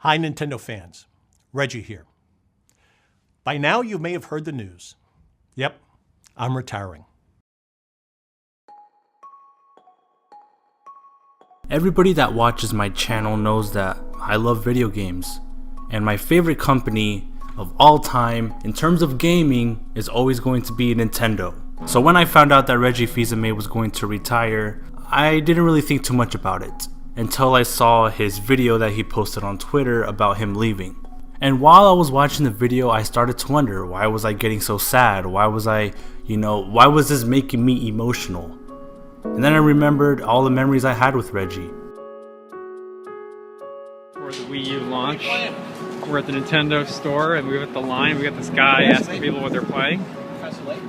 Hi Nintendo fans, Reggie here. By now you may have heard the news. Yep, I'm retiring. Everybody that watches my channel knows that I love video games, and my favorite company of all time in terms of gaming is always going to be Nintendo. So when I found out that Reggie Fils-Aimé was going to retire, I didn't really think too much about it until I saw his video that he posted on Twitter about him leaving. And while I was watching the video, I started to wonder, why was I getting so sad? Why was why was this making me emotional? And then I remembered all the memories I had with Reggie. For the Wii U launch, we're at the Nintendo store and we're at the line. We got this guy asking people what they're playing.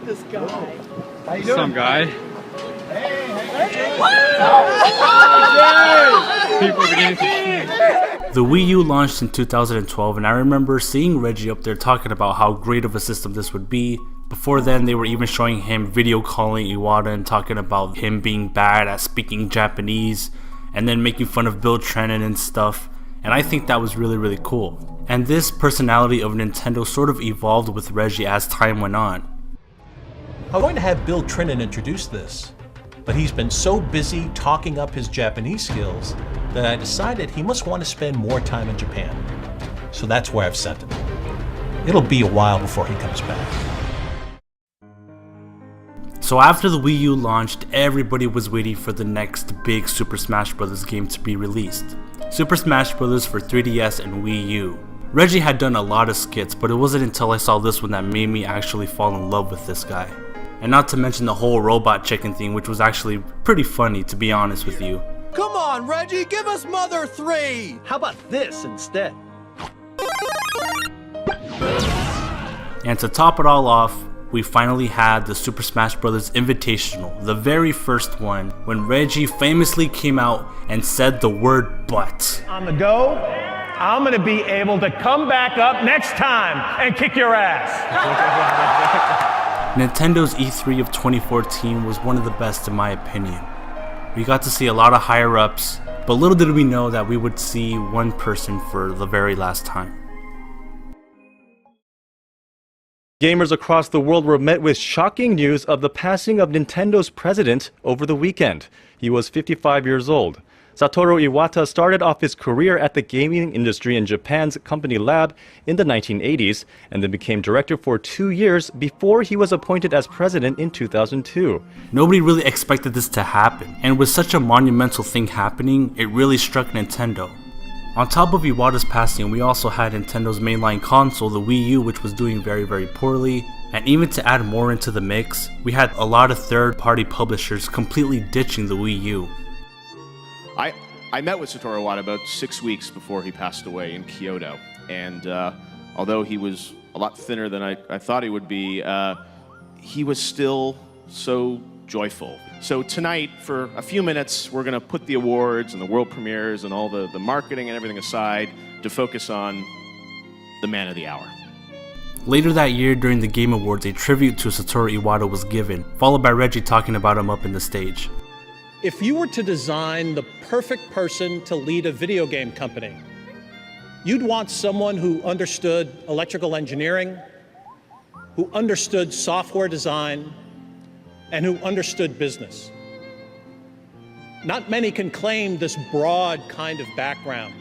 This guy. How you doing? Some guy. People are beginning to... The Wii U launched in 2012, and I remember seeing Reggie up there talking about how great of a system this would be. Before then, they were even showing him video calling Iwata and talking about him being bad at speaking Japanese, and then making fun of Bill Trin and stuff. And I think that was really, really cool. And this personality of Nintendo sort of evolved with Reggie as time went on. I'm going to have Bill Trin introduce this, but he's been so busy talking up his Japanese skills that I decided he must want to spend more time in Japan. So that's where I've sent him. It'll be a while before he comes back. So after the Wii U launched, everybody was waiting for the next big Super Smash Bros. Game to be released. Super Smash Bros. For 3DS and Wii U. Reggie had done a lot of skits, but it wasn't until I saw this one that made me actually fall in love with this guy. And not to mention the whole robot chicken thing, which was actually pretty funny, to be honest with you. Come on, Reggie, give us Mother 3! How about this instead? And to top it all off, we finally had the Super Smash Bros. Invitational, the very first one, when Reggie famously came out and said the word "but." On the go, I'm gonna be able to come back up next time and kick your ass. Nintendo's E3 of 2014 was one of the best in my opinion. We got to see a lot of higher ups, but little did we know that we would see one person for the very last time. Gamers across the world were met with shocking news of the passing of Nintendo's president over the weekend. He was 55 years old. Satoru Iwata started off his career at the gaming industry in Japan's company Lab in the 1980s and then became director for 2 years before he was appointed as president in 2002. Nobody really expected this to happen, and with such a monumental thing happening, it really struck Nintendo. On top of Iwata's passing, we also had Nintendo's mainline console, the Wii U, which was doing very, very poorly. And even to add more into the mix, we had a lot of third-party publishers completely ditching the Wii U. I met with Satoru Iwata about 6 weeks before he passed away in Kyoto, and although he was a lot thinner than I thought he would be, he was still so joyful. So tonight, for a few minutes, we're going to put the awards and the world premieres and all the marketing and everything aside to focus on the man of the hour. Later that year during the Game Awards, a tribute to Satoru Iwata was given, followed by Reggie talking about him up in the stage. If you were to design the perfect person to lead a video game company, you'd want someone who understood electrical engineering, who understood software design, and who understood business. Not many can claim this broad kind of background,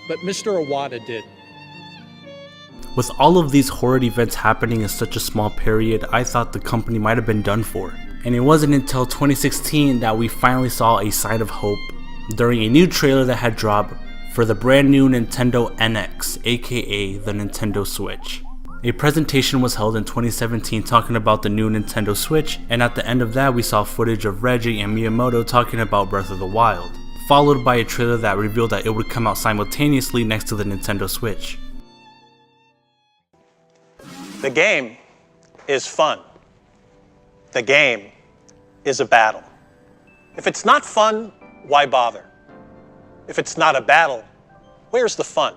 but Mr. Iwata did. With all of these horrid events happening in such a small period, I thought the company might have been done for. And it wasn't until 2016 that we finally saw a sign of hope during a new trailer that had dropped for the brand new Nintendo NX, aka the Nintendo Switch. A presentation was held in 2017 talking about the new Nintendo Switch, and at the end of that we saw footage of Reggie and Miyamoto talking about Breath of the Wild, followed by a trailer that revealed that it would come out simultaneously next to the Nintendo Switch. The game is fun. The game is a battle. If it's not fun, why bother? If it's not a battle, where's the fun?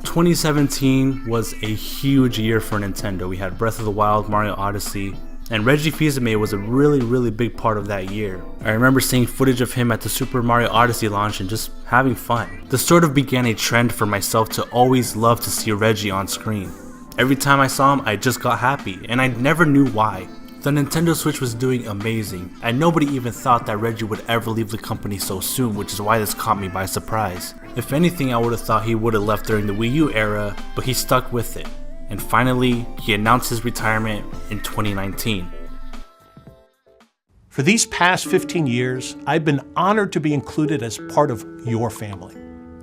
2017 was a huge year for Nintendo. We had Breath of the Wild, Mario Odyssey, And Reggie Fils-Aimé was a really big part of that year. I remember seeing footage of him at the Super Mario Odyssey launch and just having fun. This sort of began a trend for myself to always love to see Reggie on screen. Every time I saw him, I just got happy, and I never knew why. The Nintendo Switch was doing amazing, and nobody even thought that Reggie would ever leave the company so soon, which is why this caught me by surprise. If anything, I would have thought he would have left during the Wii U era, but he stuck with it. And finally, he announced his retirement in 2019. For these past 15 years, I've been honored to be included as part of your family.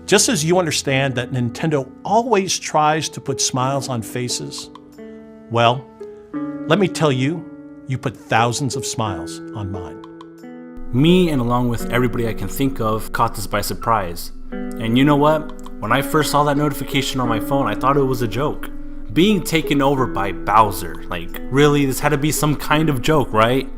Just as you understand that Nintendo always tries to put smiles on faces, well, let me tell you, you put thousands of smiles on mine. Me, and along with everybody I can think of, caught this by surprise. And you know what? When I first saw that notification on my phone, I thought it was a joke. Being taken over by Bowser, like really, this had to be some kind of joke, right?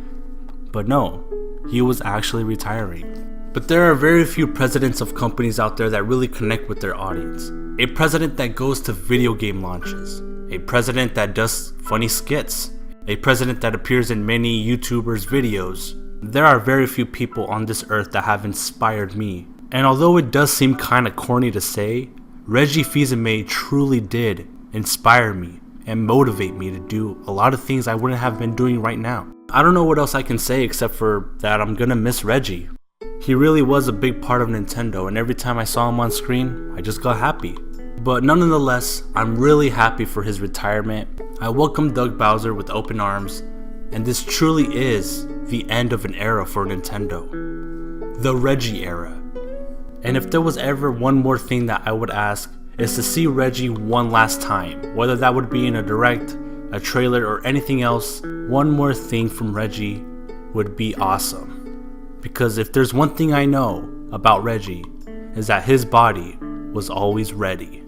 But no, he was actually retiring. But there are very few presidents of companies out there that really connect with their audience. A president that goes to video game launches. A president that does funny skits. A president that appears in many YouTubers' videos. There are very few people on this earth that have inspired me. And although it does seem kinda corny to say, Reggie Fils-Aimé truly did inspire me and motivate me to do a lot of things I wouldn't have been doing right now. I don't know what else I can say except for that I'm gonna miss Reggie. He really was a big part of Nintendo, and every time I saw him on screen, I just got happy. But nonetheless, I'm really happy for his retirement. I welcome Doug Bowser with open arms, and this truly is the end of an era for Nintendo. The Reggie era. And if there was ever one more thing that I would ask, is to see Reggie one last time. Whether that would be in a direct, a trailer, or anything else, one more thing from Reggie would be awesome. Because if there's one thing I know about Reggie, is that his body was always ready.